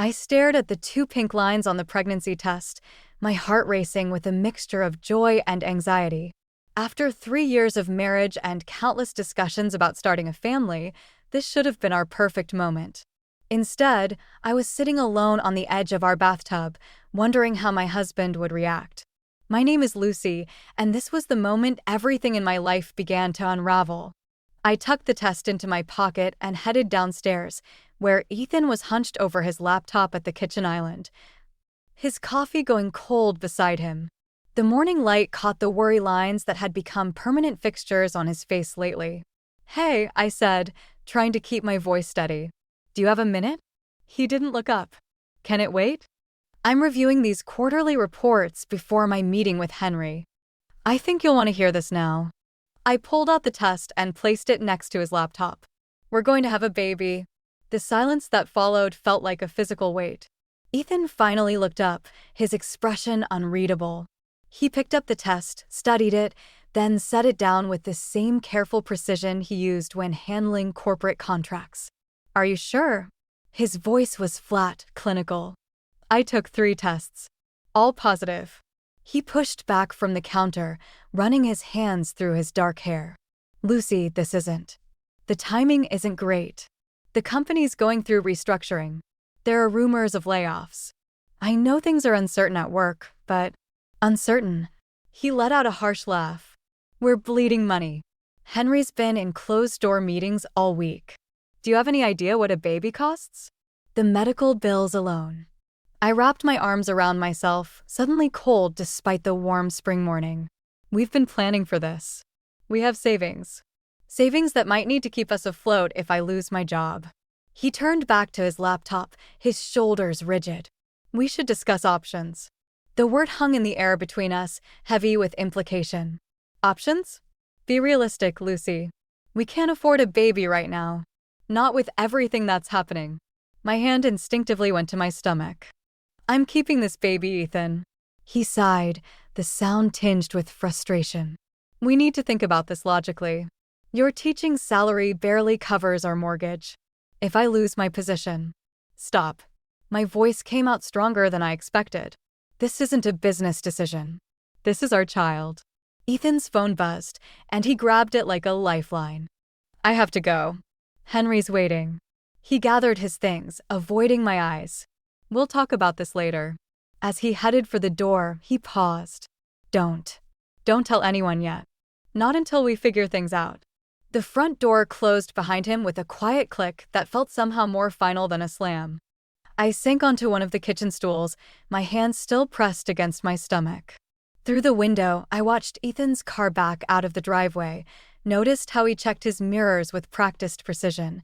I stared at the two pink lines on the pregnancy test, my heart racing with a mixture of joy and anxiety. After 3 years of marriage and countless discussions about starting a family, this should have been our perfect moment. Instead, I was sitting alone on the edge of our bathtub, wondering how my husband would react. My name is Lucy, and this was the moment everything in my life began to unravel. I tucked the test into my pocket and headed downstairs, where Ethan was hunched over his laptop at the kitchen island, his coffee going cold beside him. The morning light caught the worry lines that had become permanent fixtures on his face lately. "Hey," I said, trying to keep my voice steady. "Do you have a minute?" He didn't look up. "Can it wait?" "I'm reviewing these quarterly reports before my meeting with Henry. I think you'll want to hear this now." I pulled out the test and placed it next to his laptop. "We're going to have a baby." The silence that followed felt like a physical weight. Ethan finally looked up, his expression unreadable. He picked up the test, studied it, then set it down with the same careful precision he used when handling corporate contracts. "Are you sure?" His voice was flat, clinical. "I took 3 tests. All positive." He pushed back from the counter, running his hands through his dark hair. "Lucy, this isn't. The timing isn't great. The company's going through restructuring. There are rumors of layoffs. I know things are uncertain at work, but..." "Uncertain?" He let out a harsh laugh. "We're bleeding money. Henry's been in closed-door meetings all week. Do you have any idea what a baby costs? The medical bills alone." I wrapped my arms around myself, suddenly cold despite the warm spring morning. "We've been planning for this. We have savings. Savings that might need to keep us afloat if I lose my job." He turned back to his laptop, his shoulders rigid. "We should discuss options." The word hung in the air between us, heavy with implication. "Options? Be realistic, Lucy. We can't afford a baby right now. Not with everything that's happening." My hand instinctively went to my stomach. "I'm keeping this baby, Ethan." He sighed, the sound tinged with frustration. "We need to think about this logically. Your teaching salary barely covers our mortgage. If I lose my position..." "Stop." My voice came out stronger than I expected. "This isn't a business decision. This is our child." Ethan's phone buzzed, and he grabbed it like a lifeline. "I have to go. Henry's waiting." He gathered his things, avoiding my eyes. "We'll talk about this later." As he headed for the door, he paused. Don't tell anyone yet. Not until we figure things out." The front door closed behind him with a quiet click that felt somehow more final than a slam. I sank onto one of the kitchen stools, my hands still pressed against my stomach. Through the window, I watched Ethan's car back out of the driveway, noticed how he checked his mirrors with practiced precision.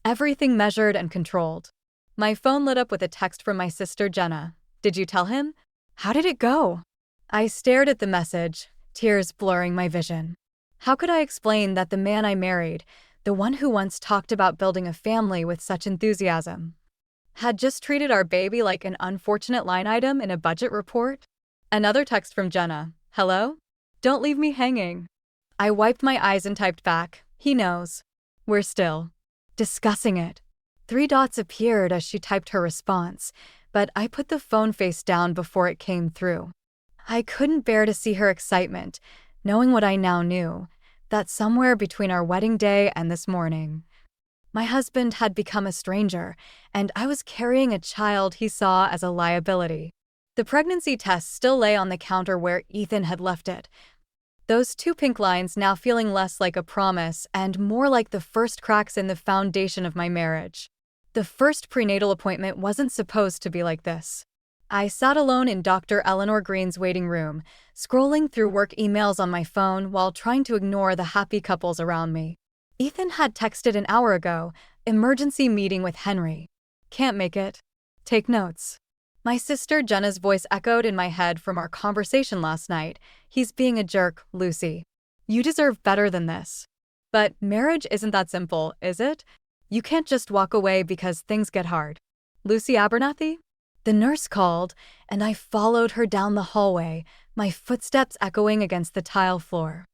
Everything measured and controlled. My phone lit up with a text from my sister Jenna. "Did you tell him? How did it go?" I stared at the message, tears blurring my vision. How could I explain that the man I married, the one who once talked about building a family with such enthusiasm, had just treated our baby like an unfortunate line item in a budget report? Another text from Jenna. "Hello? Don't leave me hanging." I wiped my eyes and typed back. "He knows. We're still discussing it." 3 dots appeared as she typed her response, but I put the phone face down before it came through. I couldn't bear to see her excitement, knowing what I now knew, that somewhere between our wedding day and this morning, my husband had become a stranger, and I was carrying a child he saw as a liability. The pregnancy test still lay on the counter where Ethan had left it, those 2 pink lines now feeling less like a promise and more like the first cracks in the foundation of my marriage. The first prenatal appointment wasn't supposed to be like this. I sat alone in Dr. Eleanor Green's waiting room, scrolling through work emails on my phone while trying to ignore the happy couples around me. Ethan had texted an hour ago, "Emergency meeting with Henry. Can't make it. Take notes." My sister Jenna's voice echoed in my head from our conversation last night. "He's being a jerk, Lucy. You deserve better than this." But marriage isn't that simple, is it? You can't just walk away because things get hard. "Lucy Abernathy?" The nurse called, and I followed her down the hallway, my footsteps echoing against the tile floor.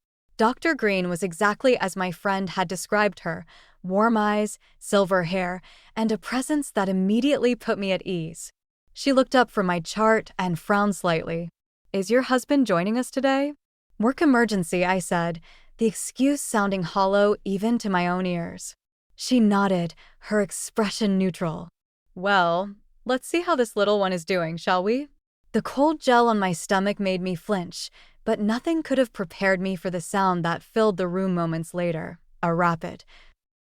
Dr. Green was exactly as my friend had described her: warm eyes, silver hair, and a presence that immediately put me at ease. She looked up from my chart and frowned slightly. "Is your husband joining us today?" "Work emergency," I said, the excuse sounding hollow even to my own ears. She nodded, her expression neutral. "Well, let's see how this little one is doing, shall we?" The cold gel on my stomach made me flinch, but nothing could have prepared me for the sound that filled the room moments later: a rapid,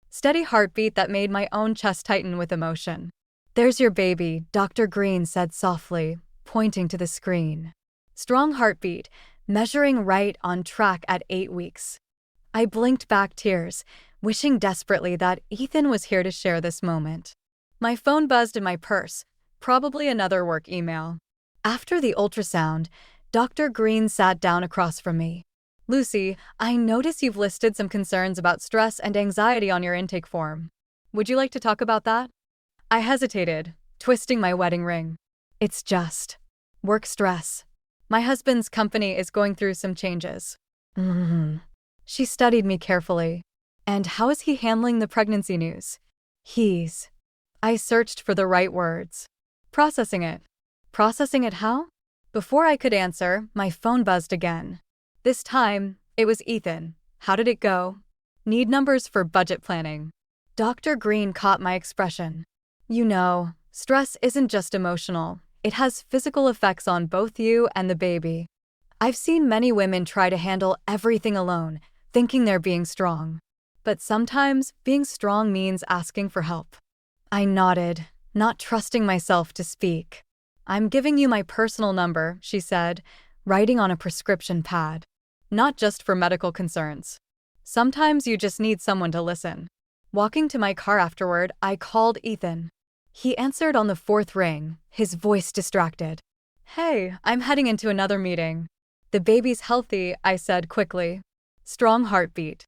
steady heartbeat that made my own chest tighten with emotion. "There's your baby," Dr. Green said softly, pointing to the screen. Strong heartbeat, measuring right on track at 8 weeks. I blinked back tears, wishing desperately that Ethan was here to share this moment. My phone buzzed in my purse, probably another work email. After the ultrasound, Dr. Green sat down across from me. "Lucy, I notice you've listed some concerns about stress and anxiety on your intake form. Would you like to talk about that?" I hesitated, twisting my wedding ring. "It's just work stress. My husband's company is going through some changes." She studied me carefully. "And how is he handling the pregnancy news?" "He's..." I searched for the right words. "Processing it." "Processing it how?" Before I could answer, my phone buzzed again. This time, it was Ethan. "How did it go?" "Need numbers for budget planning." Dr. Green caught my expression. "You know, stress isn't just emotional. It has physical effects on both you and the baby. I've seen many women try to handle everything alone, thinking they're being strong. But sometimes being strong means asking for help." I nodded, not trusting myself to speak. "I'm giving you my personal number," she said, writing on a prescription pad. "Not just for medical concerns. Sometimes you just need someone to listen." Walking to my car afterward, I called Ethan. He answered on the 4th ring, his voice distracted. "Hey, I'm heading into another meeting." "The baby's healthy," I said quickly. Strong heartbeat.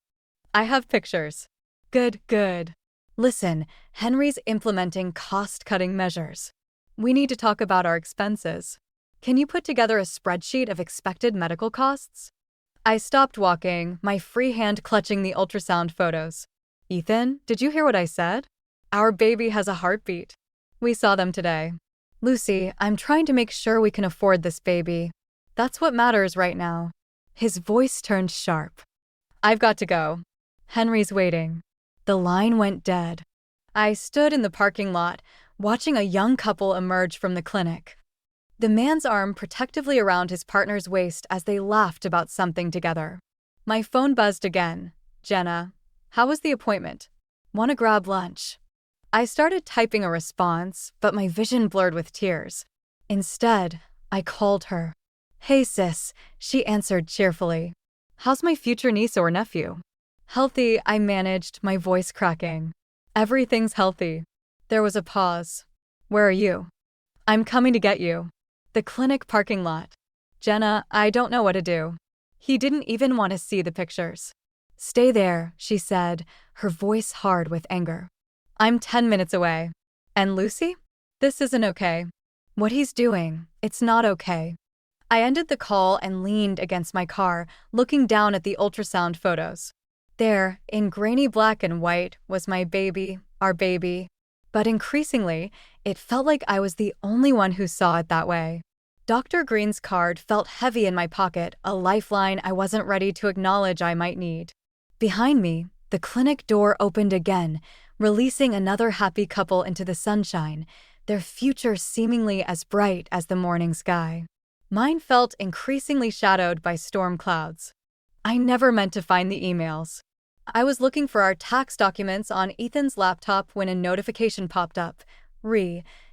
"I have pictures." "Good, good." "Listen, Henry's implementing cost-cutting measures. We need to talk about our expenses. Can you put together a spreadsheet of expected medical costs?" I stopped walking, my free hand clutching the ultrasound photos. "Ethan, did you hear what I said? Our baby has a heartbeat. We saw them today." "Lucy, I'm trying to make sure we can afford this baby. That's what matters right now." His voice turned sharp. "I've got to go. Henry's waiting." The line went dead. I stood in the parking lot, watching a young couple emerge from the clinic. The man's arm protectively around his partner's waist as they laughed about something together. My phone buzzed again. "Jenna, how was the appointment? Want to grab lunch?" I started typing a response, but my vision blurred with tears. Instead, I called her. "Hey sis," she answered cheerfully. "How's my future niece or nephew?" "Healthy," I managed, my voice cracking. "Everything's healthy." There was a pause. "Where are you?" "I'm coming to get you." "The clinic parking lot." "Jenna, I don't know what to do." He didn't even want to see the pictures. "Stay there," she said, her voice hard with anger. "I'm 10 minutes away." "And Lucy?" "This isn't okay." "What he's doing, it's not okay." I ended the call and leaned against my car, looking down at the ultrasound photos. There, in grainy black and white, was my baby, our baby. But increasingly, it felt like I was the only one who saw it that way. Dr. Green's card felt heavy in my pocket, a lifeline I wasn't ready to acknowledge I might need. Behind me, the clinic door opened again, releasing another happy couple into the sunshine, their future seemingly as bright as the morning sky. Mine felt increasingly shadowed by storm clouds. I never meant to find the emails. I was looking for our tax documents on Ethan's laptop when a notification popped up.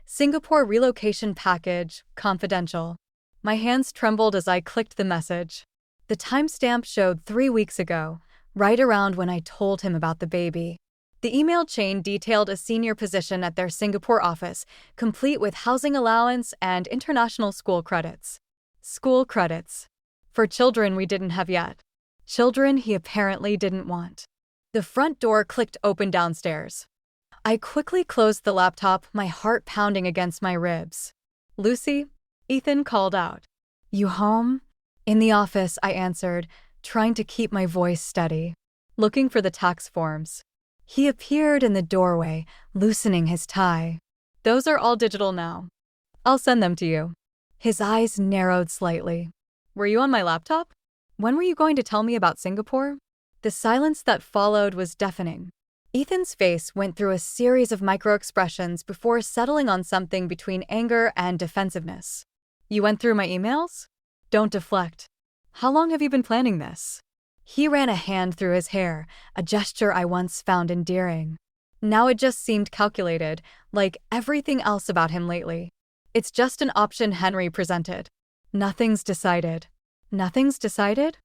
Singapore relocation package, confidential. My hands trembled as I clicked the message. The timestamp showed 3 weeks ago, right around when I told him about the baby. The email chain detailed a senior position at their Singapore office, complete with housing allowance and international school credits. School credits. For children we didn't have yet. Children he apparently didn't want. The front door clicked open downstairs. I quickly closed the laptop, my heart pounding against my ribs. "Lucy?" Ethan called out. "You home?" "In the office," I answered, trying to keep my voice steady, looking for the tax forms. He appeared in the doorway, loosening his tie. Those are all digital now. I'll send them to you. His eyes narrowed slightly. Were you on my laptop? When were you going to tell me about Singapore? The silence that followed was deafening. Ethan's face went through a series of micro-expressions before settling on something between anger and defensiveness. You went through my emails? Don't deflect. How long have you been planning this? He ran a hand through his hair, a gesture I once found endearing. Now it just seemed calculated, like everything else about him lately. It's just an option Henry presented. Nothing's decided. Nothing's decided?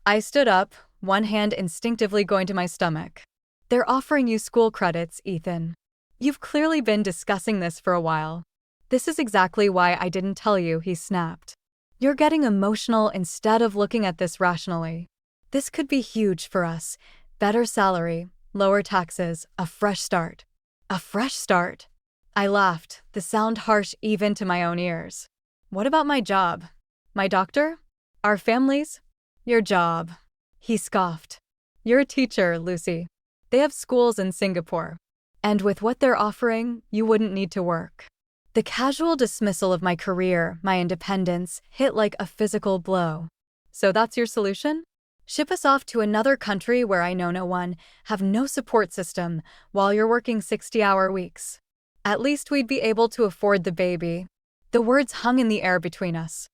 I stood up, one hand instinctively going to my stomach. They're offering you school credits, Ethan. You've clearly been discussing this for a while. This is exactly why I didn't tell you, he snapped. You're getting emotional instead of looking at this rationally. This could be huge for us. Better salary, lower taxes, a fresh start. A fresh start? I laughed, the sound harsh even to my own ears. What about my job? My doctor? Our families? Your job. He scoffed. You're a teacher, Lucy. They have schools in Singapore. And with what they're offering, you wouldn't need to work. The casual dismissal of my career, my independence, hit like a physical blow. So that's your solution? Ship us off to another country where I know no one, have no support system, while you're working 60-hour weeks. At least we'd be able to afford the baby. The words hung in the air between us.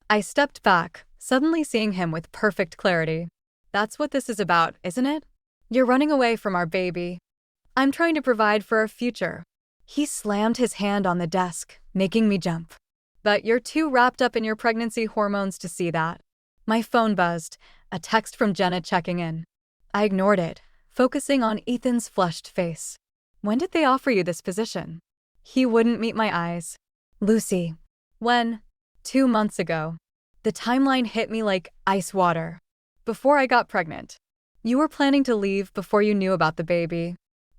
I stepped back, suddenly seeing him with perfect clarity. That's what this is about, isn't it? You're running away from our baby. I'm trying to provide for our future. He slammed his hand on the desk, making me jump. But you're too wrapped up in your pregnancy hormones to see that. My phone buzzed, a text from Jenna checking in. I ignored it, focusing on Ethan's flushed face. When did they offer you this position? He wouldn't meet my eyes. Lucy. When? 2 months ago. The timeline hit me like ice water. Before I got pregnant. You were planning to leave before you knew about the baby.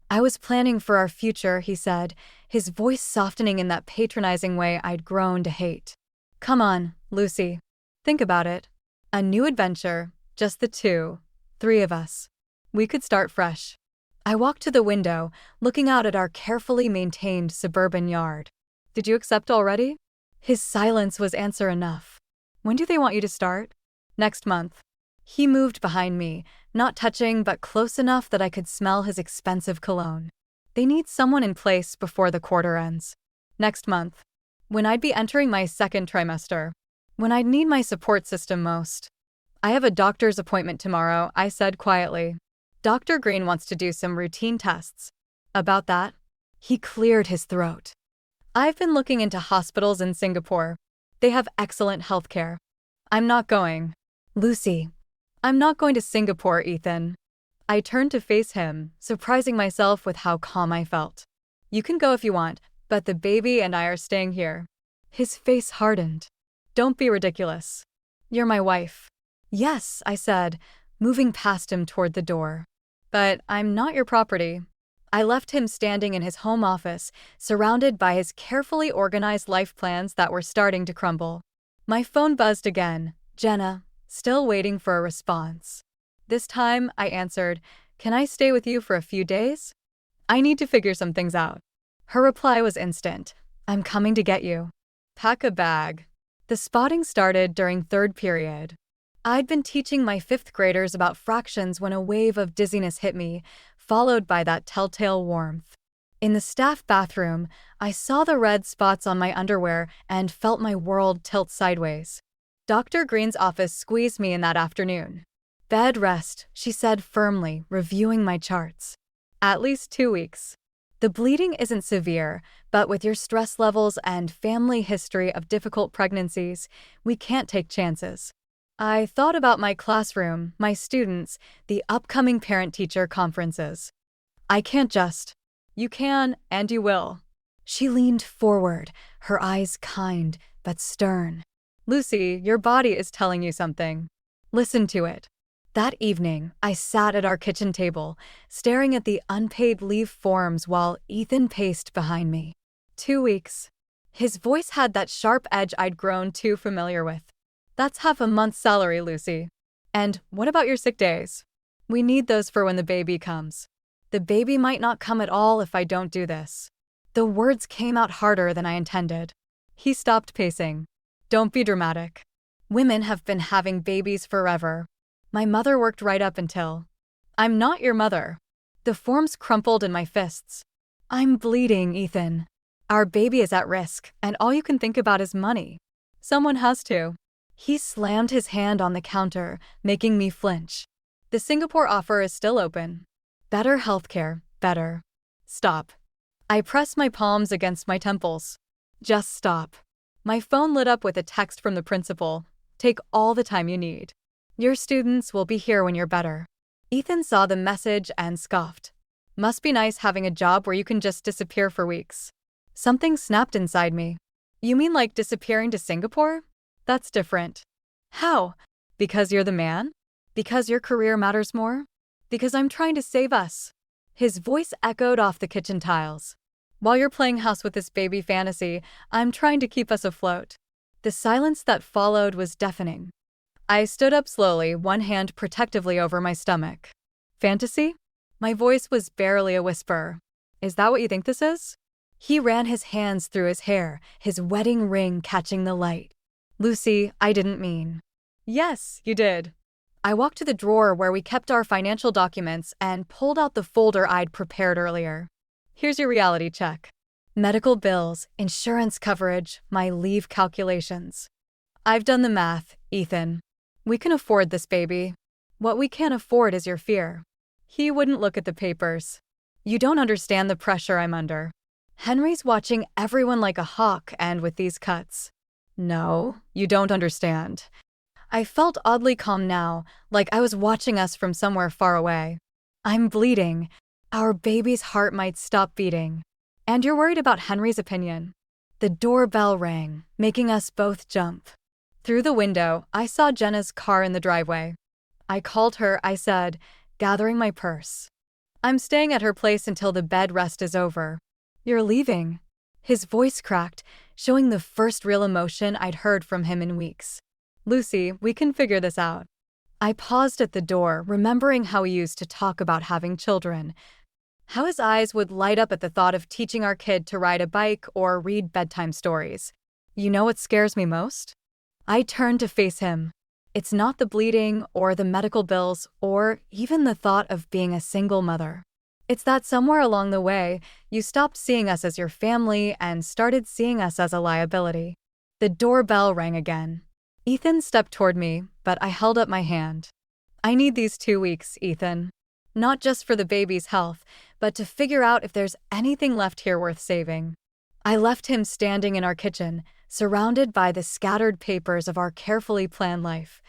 I was planning for our future, he said, his voice softening in that patronizing way I'd grown to hate. Come on, Lucy. Think about it. A new adventure, just the two, 3 of us. We could start fresh. I walked to the window, looking out at our carefully maintained suburban yard. Did you accept already? His silence was answer enough. When do they want you to start? Next month. He moved behind me, not touching but close enough that I could smell his expensive cologne. They need someone in place before the quarter ends. Next month. When I'd be entering my 2nd trimester. When I'd need my support system most. I have a doctor's appointment tomorrow, I said quietly. Dr. Green wants to do some routine tests. About that? He cleared his throat. I've been looking into hospitals in Singapore. They have excellent healthcare. I'm not going. Lucy. I'm not going to Singapore, Ethan. I turned to face him, surprising myself with how calm I felt. You can go if you want, but the baby and I are staying here. His face hardened. Don't be ridiculous. You're my wife. Yes, I said, moving past him toward the door. But I'm not your property. I left him standing in his home office, surrounded by his carefully organized life plans that were starting to crumble. My phone buzzed again. Jenna, still waiting for a response. This time, I answered, Can I stay with you for a few days? I need to figure some things out. Her reply was instant. I'm coming to get you. Pack a bag. The spotting started during 3rd period. I'd been teaching my 5th graders about fractions when a wave of dizziness hit me, followed by that telltale warmth. In the staff bathroom, I saw the red spots on my underwear and felt my world tilt sideways. Dr. Green's office squeezed me in that afternoon. Bed rest, she said firmly, reviewing my charts. At least 2 weeks. The bleeding isn't severe, but with your stress levels and family history of difficult pregnancies, we can't take chances. I thought about my classroom, my students, the upcoming parent-teacher conferences. I can't just. You can, and you will. She leaned forward, her eyes kind but stern. Lucy, your body is telling you something. Listen to it. That evening, I sat at our kitchen table, staring at the unpaid leave forms while Ethan paced behind me. 2 weeks. His voice had that sharp edge I'd grown too familiar with. That's half a month's salary, Lucy. And what about your sick days? We need those for when the baby comes. The baby might not come at all if I don't do this. The words came out harder than I intended. He stopped pacing. Don't be dramatic. Women have been having babies forever. My mother worked right up until. I'm not your mother. The forms crumpled in my fists. I'm bleeding, Ethan. Our baby is at risk, and all you can think about is money. Someone has to. He slammed his hand on the counter, making me flinch. The Singapore offer is still open. Better healthcare, better. Stop. I pressed my palms against my temples. Just stop. My phone lit up with a text from the principal. Take all the time you need. Your students will be here when you're better. Ethan saw the message and scoffed. Must be nice having a job where you can just disappear for weeks. Something snapped inside me. You mean like disappearing to Singapore? That's different. How? Because you're the man? Because your career matters more? Because I'm trying to save us. His voice echoed off the kitchen tiles. While you're playing house with this baby fantasy, I'm trying to keep us afloat. The silence that followed was deafening. I stood up slowly, one hand protectively over my stomach. Fantasy? My voice was barely a whisper. Is that what you think this is? He ran his hands through his hair, his wedding ring catching the light. Lucy, I didn't mean. Yes, you did. I walked to the drawer where we kept our financial documents and pulled out the folder I'd prepared earlier. Here's your reality check. Medical bills, insurance coverage, my leave calculations. I've done the math, Ethan. We can afford this baby. What we can't afford is your fear. He wouldn't look at the papers. You don't understand the pressure I'm under. Henry's watching everyone like a hawk, and with these cuts. No, you don't understand. I felt oddly calm now, like I was watching us from somewhere far away. I'm bleeding. Our baby's heart might stop beating. And you're worried about Henry's opinion. The doorbell rang, making us both jump. Through the window, I saw Jenna's car in the driveway. I called her, I said, gathering my purse. I'm staying at her place until the bed rest is over. You're leaving. His voice cracked, showing the first real emotion I'd heard from him in weeks. Lucy, we can figure this out. I paused at the door, remembering how we used to talk about having children. How his eyes would light up at the thought of teaching our kid to ride a bike or read bedtime stories. You know what scares me most? I turned to face him. It's not the bleeding or the medical bills or even the thought of being a single mother. It's that somewhere along the way, you stopped seeing us as your family and started seeing us as a liability. The doorbell rang again. Ethan stepped toward me, but I held up my hand. I need these 2 weeks, Ethan. Not just for the baby's health, but to figure out if there's anything left here worth saving. I left him standing in our kitchen, surrounded by the scattered papers of our carefully planned life,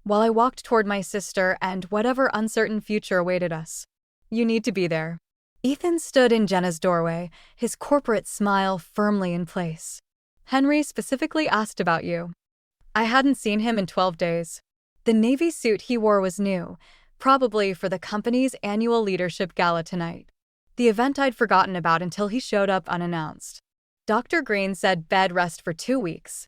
while I walked toward my sister and whatever uncertain future awaited us. You need to be there. Ethan stood in Jenna's doorway, his corporate smile firmly in place. Henry specifically asked about you. I hadn't seen him in 12 days. The navy suit he wore was new, probably for the company's annual leadership gala tonight. The event I'd forgotten about until he showed up unannounced. Dr. Green said bed rest for 2 weeks.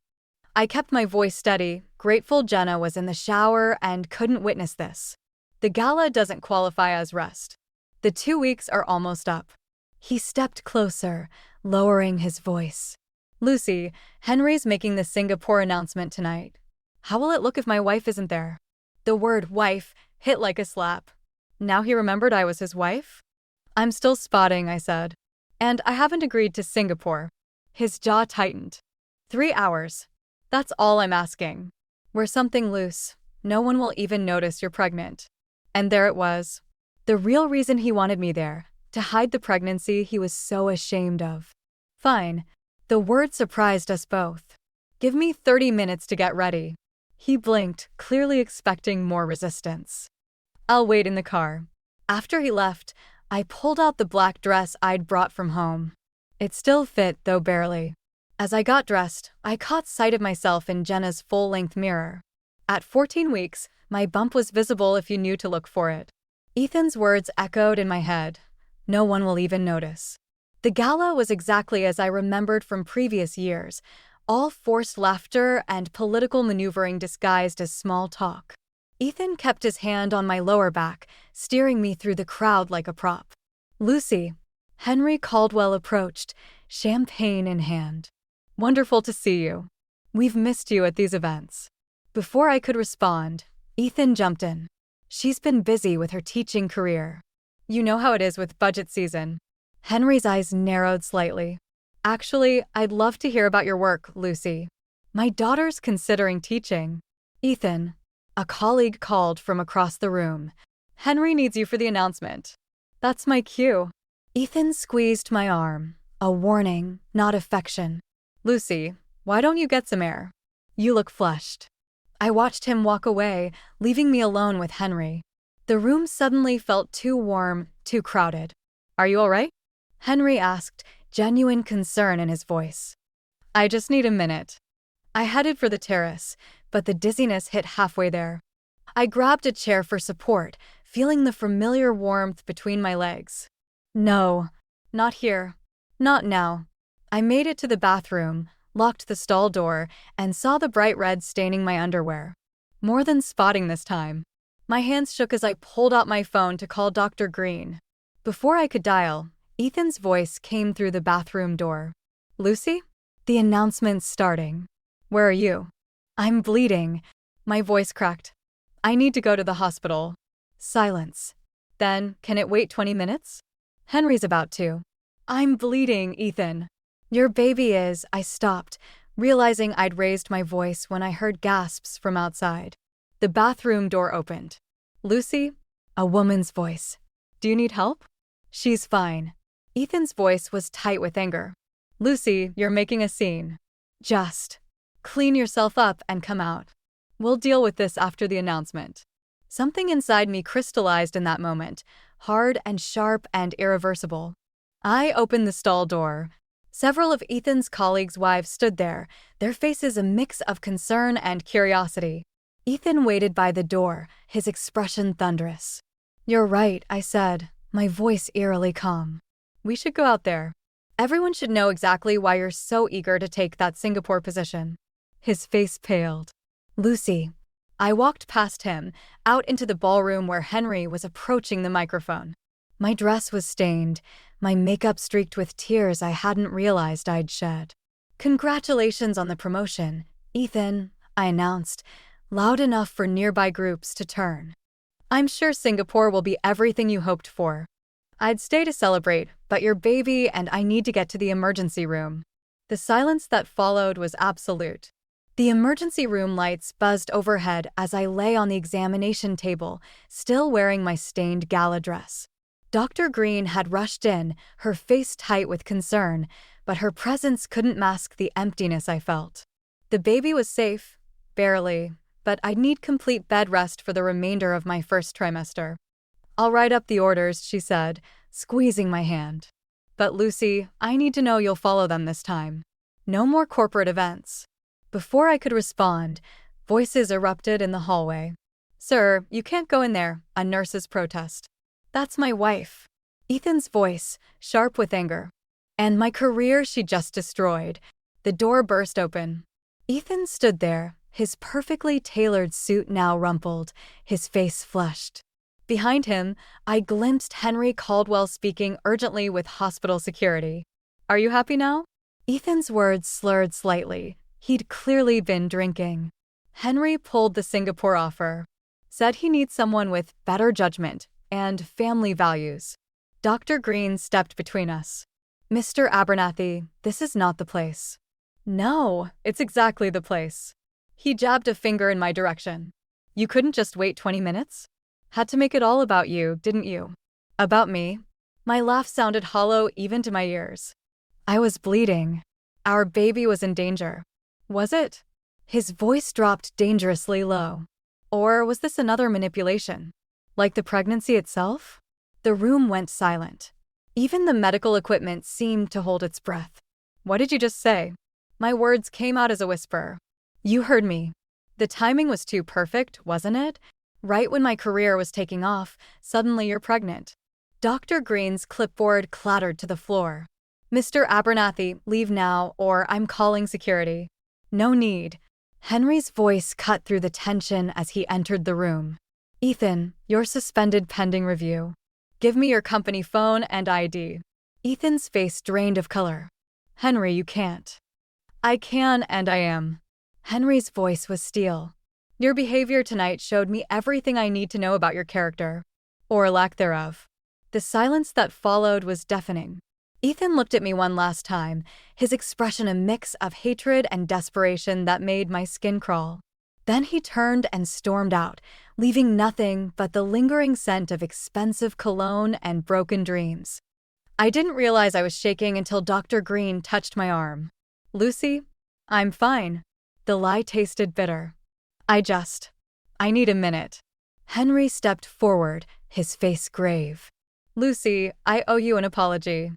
I kept my voice steady, grateful Jenna was in the shower and couldn't witness this. The gala doesn't qualify as rest. The 2 weeks are almost up. He stepped closer, lowering his voice. Lucy, Henry's making the Singapore announcement tonight. How will it look if my wife isn't there? The word wife hit like a slap. Now he remembered I was his wife? I'm still spotting, I said. And I haven't agreed to Singapore. His jaw tightened. 3 hours. That's all I'm asking. Wear something loose. No one will even notice you're pregnant. And there it was. The real reason he wanted me there, to hide the pregnancy he was so ashamed of. Fine. The word surprised us both. Give me 30 minutes to get ready. He blinked, clearly expecting more resistance. I'll wait in the car. After he left, I pulled out the black dress I'd brought from home. It still fit, though barely. As I got dressed, I caught sight of myself in Jenna's full-length mirror. At 14 weeks, my bump was visible if you knew to look for it. Ethan's words echoed in my head. No one will even notice. The gala was exactly as I remembered from previous years, all forced laughter and political maneuvering disguised as small talk. Ethan kept his hand on my lower back, steering me through the crowd like a prop. "Lucy." Henry Caldwell approached, champagne in hand. "Wonderful to see you. We've missed you at these events." Before I could respond, Ethan jumped in. "She's been busy with her teaching career. You know how it is with budget season." Henry's eyes narrowed slightly. "Actually, I'd love to hear about your work, Lucy. My daughter's considering teaching." "Ethan." A colleague called from across the room. "Henry needs you for the announcement." "That's my cue." Ethan squeezed my arm. A warning, not affection. "Lucy, why don't you get some air? You look flushed." I watched him walk away, leaving me alone with Henry. The room suddenly felt too warm, too crowded. "Are you all right?" Henry asked, genuine concern in his voice. "I just need a minute." I headed for the terrace, but the dizziness hit halfway there. I grabbed a chair for support, feeling the familiar warmth between my legs. "No, not here. Not now." I made it to the bathroom, locked the stall door, and saw the bright red staining my underwear. More than spotting this time. My hands shook as I pulled out my phone to call Dr. Green. Before I could dial, Ethan's voice came through the bathroom door. "Lucy? The announcement's starting. Where are you?" "I'm bleeding." My voice cracked. "I need to go to the hospital." Silence. "Then, can it wait 20 minutes? Henry's about to." "I'm bleeding, Ethan." "Your baby is." I stopped, realizing I'd raised my voice when I heard gasps from outside. The bathroom door opened. "Lucy?" A woman's voice. "Do you need help?" "She's fine." Ethan's voice was tight with anger. "Lucy, you're making a scene. Just clean yourself up and come out. We'll deal with this after the announcement." Something inside me crystallized in that moment, hard and sharp and irreversible. I opened the stall door. Several of Ethan's colleagues' wives stood there, their faces a mix of concern and curiosity. Ethan waited by the door, his expression thunderous. "You're right," I said, my voice eerily calm. "We should go out there. Everyone should know exactly why you're so eager to take that Singapore position." His face paled. "Lucy." I walked past him, out into the ballroom where Henry was approaching the microphone. My dress was stained, my makeup streaked with tears I hadn't realized I'd shed. "Congratulations on the promotion, Ethan," I announced, loud enough for nearby groups to turn. "I'm sure Singapore will be everything you hoped for. I'd stay to celebrate, but your baby and I need to get to the emergency room." The silence that followed was absolute. The emergency room lights buzzed overhead as I lay on the examination table, still wearing my stained gala dress. Dr. Green had rushed in, her face tight with concern, but her presence couldn't mask the emptiness I felt. The baby was safe, barely, but I'd need complete bed rest for the remainder of my first trimester. "I'll write up the orders," she said, squeezing my hand. "But Lucy, I need to know you'll follow them this time. No more corporate events." Before I could respond, voices erupted in the hallway. "Sir, you can't go in there," a nurse's protest. "That's my wife." Ethan's voice, sharp with anger. "And my career she just destroyed." The door burst open. Ethan stood there, his perfectly tailored suit now rumpled, his face flushed. Behind him, I glimpsed Henry Caldwell speaking urgently with hospital security. "Are you happy now?" Ethan's words slurred slightly. He'd clearly been drinking. Henry pulled the Singapore offer. Said he needs someone with better judgment and family values. Dr. Green stepped between us. "Mr. Abernathy, this is not the place." "No, it's exactly the place." He jabbed a finger in my direction. "You couldn't just wait 20 minutes? Had to make it all about you, didn't you?" "About me?" My laugh sounded hollow even to my ears. "I was bleeding. Our baby was in danger." "Was it?" His voice dropped dangerously low. Or was this another manipulation? Like the pregnancy itself? The room went silent. Even the medical equipment seemed to hold its breath. "What did you just say?" My words came out as a whisper. "You heard me. The timing was too perfect, wasn't it? Right when my career was taking off, suddenly you're pregnant." Dr. Green's clipboard clattered to the floor. "Mr. Abernathy, leave now, or I'm calling security." "No need." Henry's voice cut through the tension as he entered the room. Ethan, you're suspended pending review. Give me your company phone and ID. Ethan's face drained of color. Henry, you can't. I can and I am. Henry's voice was steel. Your behavior tonight showed me everything I need to know about your character. Or lack thereof. The silence that followed was deafening. Ethan looked at me one last time, his expression a mix of hatred and desperation that made my skin crawl. Then he turned and stormed out, leaving nothing but the lingering scent of expensive cologne and broken dreams. I didn't realize I was shaking until Dr. Green touched my arm. Lucy, I'm fine. The lie tasted bitter. I need a minute. Henry stepped forward, his face grave. Lucy, I owe you an apology.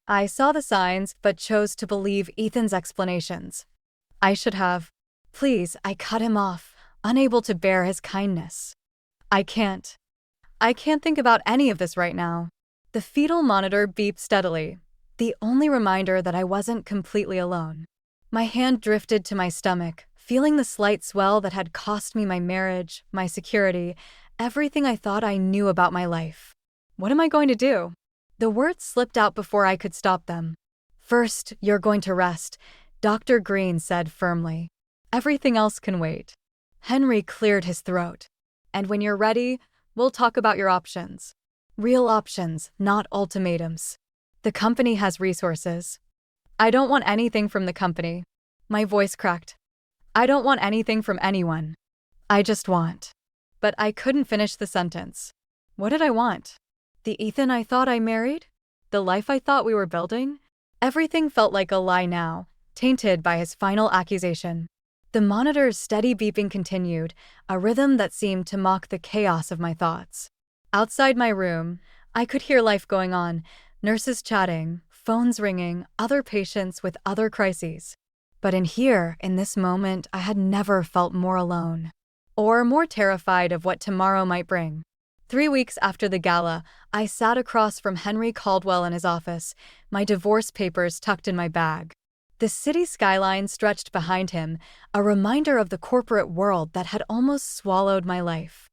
I saw the signs but chose to believe Ethan's explanations. I should have. Please, I cut him off, unable to bear his kindness. I can't think about any of this right now. The fetal monitor beeped steadily, the only reminder that I wasn't completely alone. My hand drifted to my stomach, feeling the slight swell that had cost me my marriage, my security, everything I thought I knew about my life. What am I going to do? The words slipped out before I could stop them. First, you're going to rest, Dr. Green said firmly. Everything else can wait. Henry cleared his throat. And when you're ready, we'll talk about your options. Real options, not ultimatums. The company has resources. I don't want anything from the company. My voice cracked. I don't want anything from anyone. I just want. But I couldn't finish the sentence. What did I want? The Ethan I thought I married? The life I thought we were building? Everything felt like a lie now, tainted by his final accusation. The monitor's steady beeping continued, a rhythm that seemed to mock the chaos of my thoughts. Outside my room, I could hear life going on, nurses chatting, phones ringing, other patients with other crises. But in here, in this moment, I had never felt more alone. Or more terrified of what tomorrow might bring. 3 weeks after the gala, I sat across from Henry Caldwell in his office, my divorce papers tucked in my bag. The city skyline stretched behind him, a reminder of the corporate world that had almost swallowed my life.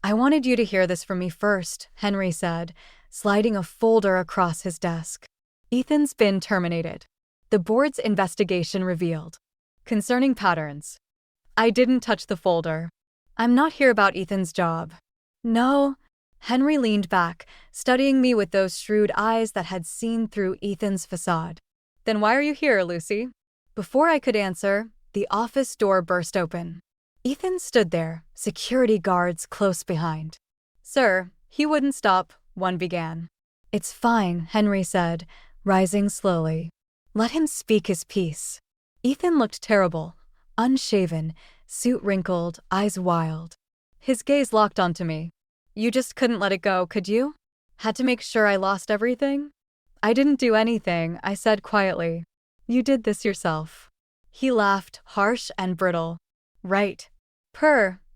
I wanted you to hear this from me first, Henry said, sliding a folder across his desk. Ethan's been terminated. The board's investigation revealed. Concerning patterns. I didn't touch the folder. I'm not here about Ethan's job. No. Henry leaned back, studying me with those shrewd eyes that had seen through Ethan's facade. Then why are you here, Lucy? Before I could answer, the office door burst open. Ethan stood there, security guards close behind. Sir, he wouldn't stop, one began. It's fine, Henry said, rising slowly. Let him speak his piece. Ethan looked terrible, unshaven, suit wrinkled, eyes wild. His gaze locked onto me. You just couldn't let it go, could you? Had to make sure I lost everything? I didn't do anything, I said quietly. You did this yourself. He laughed, harsh and brittle. Right.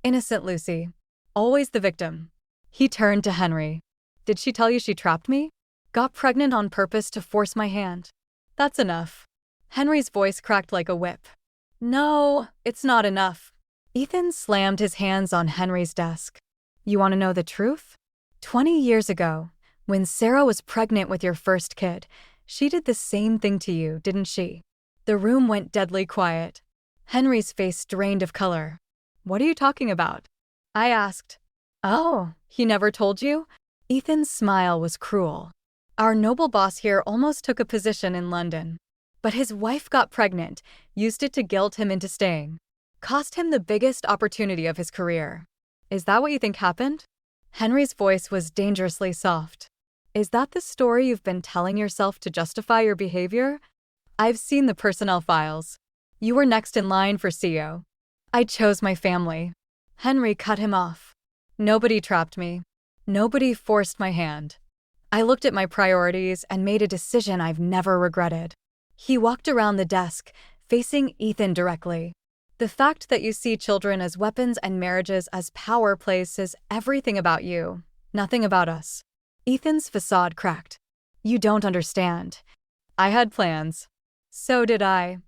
Innocent Lucy. Always the victim. He turned to Henry. Did she tell you she trapped me? Got pregnant on purpose to force my hand. That's enough. Henry's voice cracked like a whip. No, it's not enough. Ethan slammed his hands on Henry's desk. You want to know the truth? 20 years ago, when Sarah was pregnant with your first kid, she did the same thing to you, didn't she? The room went deadly quiet. Henry's face drained of color. What are you talking about? I asked. Oh, he never told you? Ethan's smile was cruel. Our noble boss here almost took a position in London. But his wife got pregnant, used it to guilt him into staying. Cost him the biggest opportunity of his career. Is that what you think happened? Henry's voice was dangerously soft. Is that the story you've been telling yourself to justify your behavior? I've seen the personnel files. You were next in line for CEO. I chose my family. Henry cut him off. Nobody trapped me. Nobody forced my hand. I looked at my priorities and made a decision I've never regretted. He walked around the desk, facing Ethan directly. The fact that you see children as weapons and marriages as power plays says everything about you, nothing about us. Ethan's facade cracked. You don't understand. I had plans. So did I.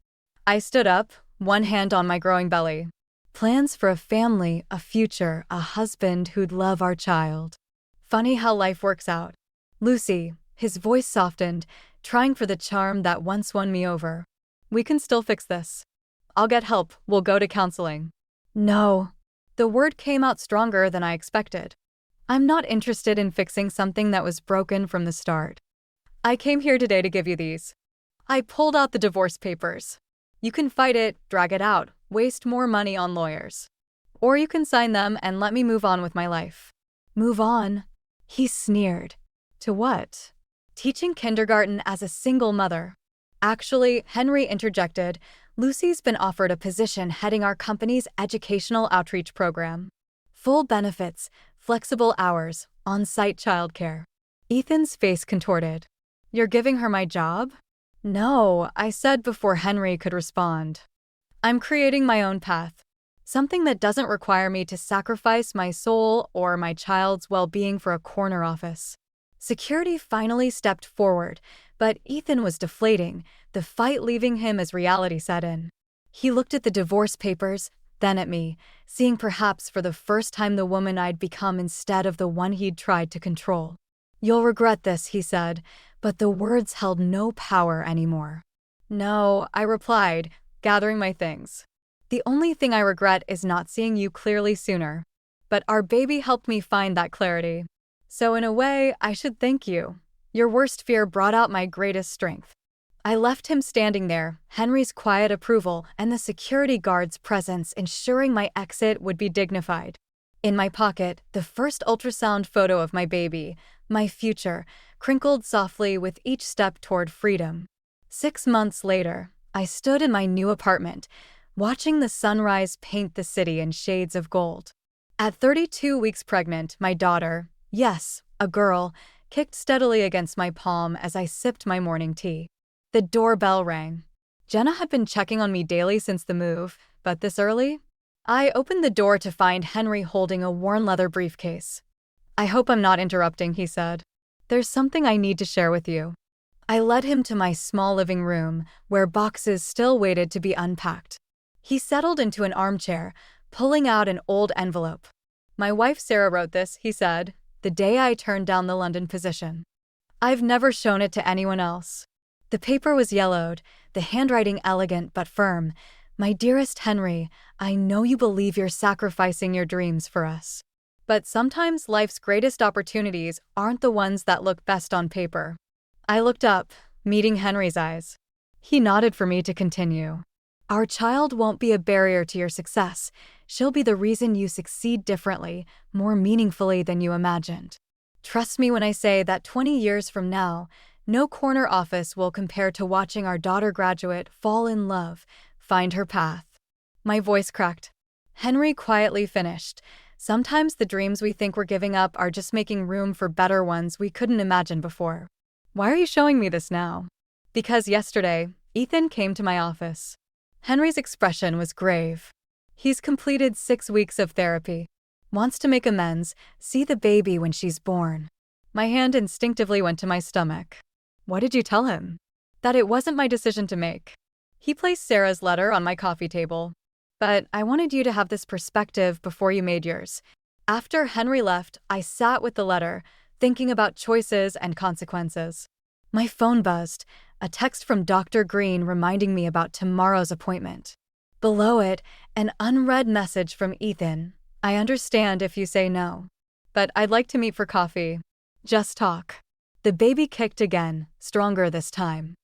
I stood up, one hand on my growing belly. Plans for a family, a future, a husband who'd love our child. Funny how life works out. Lucy, his voice softened, trying for the charm that once won me over. We can still fix this. I'll get help. We'll go to counseling. No. The word came out stronger than I expected. I'm not interested in fixing something that was broken from the start. I came here today to give you these. I pulled out the divorce papers. You can fight it, drag it out, waste more money on lawyers. Or you can sign them and let me move on with my life. Move on? He sneered. To what? Teaching kindergarten as a single mother. Actually, Henry interjected, Lucy's been offered a position heading our company's educational outreach program. Full benefits, flexible hours, on-site childcare. Ethan's face contorted. You're giving her my job? No, I said before Henry could respond. I'm creating my own path. Something that doesn't require me to sacrifice my soul or my child's well-being for a corner office. Security finally stepped forward, but Ethan was deflating, the fight leaving him as reality set in. He looked at the divorce papers, then at me, seeing perhaps for the first time the woman I'd become instead of the one he'd tried to control. You'll regret this, he said, but the words held no power anymore. No, I replied, gathering my things. The only thing I regret is not seeing you clearly sooner. But our baby helped me find that clarity. So in a way, I should thank you. Your worst fear brought out my greatest strength. I left him standing there, Henry's quiet approval and the security guard's presence ensuring my exit would be dignified. In my pocket, the first ultrasound photo of my baby, my future, crinkled softly with each step toward freedom. 6 months later, I stood in my new apartment, watching the sunrise paint the city in shades of gold. At 32 weeks pregnant, my daughter, yes, a girl, kicked steadily against my palm as I sipped my morning tea. The doorbell rang. Jenna had been checking on me daily since the move, but this early? I opened the door to find Henry holding a worn leather briefcase. I hope I'm not interrupting, he said. There's something I need to share with you. I led him to my small living room, where boxes still waited to be unpacked. He settled into an armchair, pulling out an old envelope. My wife Sarah wrote this, he said, the day I turned down the London position. I've never shown it to anyone else. The paper was yellowed, the handwriting elegant but firm. My dearest Henry, I know you believe you're sacrificing your dreams for us. But sometimes life's greatest opportunities aren't the ones that look best on paper. I looked up, meeting Henry's eyes. He nodded for me to continue. Our child won't be a barrier to your success. She'll be the reason you succeed differently, more meaningfully than you imagined. Trust me when I say that 20 years from now, no corner office will compare to watching our daughter graduate, fall in love, find her path. My voice cracked. Henry quietly finished. Sometimes the dreams we think we're giving up are just making room for better ones we couldn't imagine before. Why are you showing me this now? Because yesterday, Ethan came to my office. Henry's expression was grave. He's completed 6 weeks of therapy. Wants to make amends, see the baby when she's born. My hand instinctively went to my stomach. What did you tell him? That it wasn't my decision to make. He placed Sarah's letter on my coffee table. But I wanted you to have this perspective before you made yours. After Henry left, I sat with the letter, thinking about choices and consequences. My phone buzzed, a text from Dr. Green reminding me about tomorrow's appointment. Below it, an unread message from Ethan. I understand if you say no. But I'd like to meet for coffee. Just talk. The baby kicked again, stronger this time.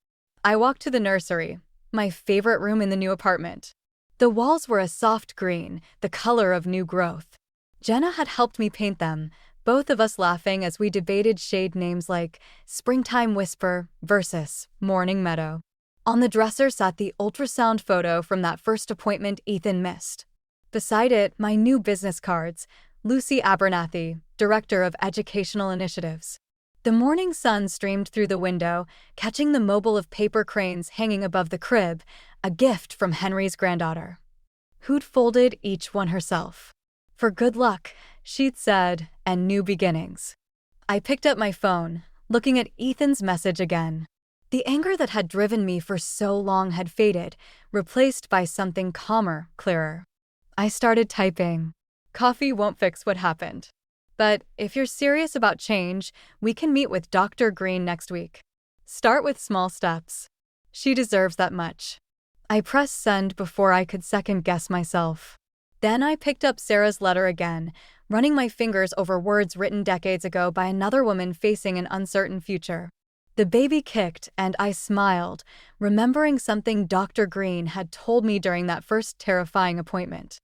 I walked to the nursery, my favorite room in the new apartment. The walls were a soft green, the color of new growth. Jenna had helped me paint them, both of us laughing as we debated shade names like Springtime Whisper versus Morning Meadow. On the dresser sat the ultrasound photo from that first appointment Ethan missed. Beside it, my new business cards, Lucy Abernathy, Director of Educational Initiatives. The morning sun streamed through the window, catching the mobile of paper cranes hanging above the crib, a gift from Henry's granddaughter, who'd folded each one herself. For good luck, she'd said, and new beginnings. I picked up my phone, looking at Ethan's message again. The anger that had driven me for so long had faded, replaced by something calmer, clearer. I started typing. Coffee won't fix what happened. But if you're serious about change, we can meet with Dr. Green next week. Start with small steps. She deserves that much. I pressed send before I could second guess myself. Then I picked up Sarah's letter again, running my fingers over words written decades ago by another woman facing an uncertain future. The baby kicked, and I smiled, remembering something Dr. Green had told me during that first terrifying appointment.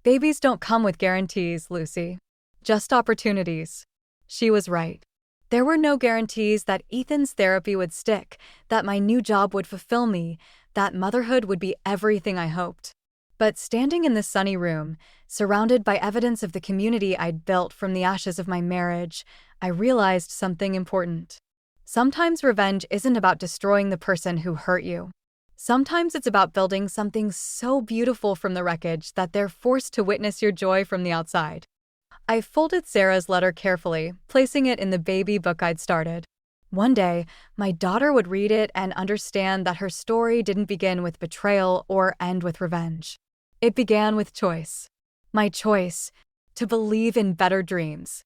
Babies don't come with guarantees, Lucy. Just opportunities. She was right. There were no guarantees that Ethan's therapy would stick, that my new job would fulfill me, that motherhood would be everything I hoped. But standing in the sunny room, surrounded by evidence of the community I'd built from the ashes of my marriage, I realized something important. Sometimes revenge isn't about destroying the person who hurt you. Sometimes it's about building something so beautiful from the wreckage that they're forced to witness your joy from the outside. I folded Sarah's letter carefully, placing it in the baby book I'd started. One day, my daughter would read it and understand that her story didn't begin with betrayal or end with revenge. It began with choice. My choice to believe in better dreams.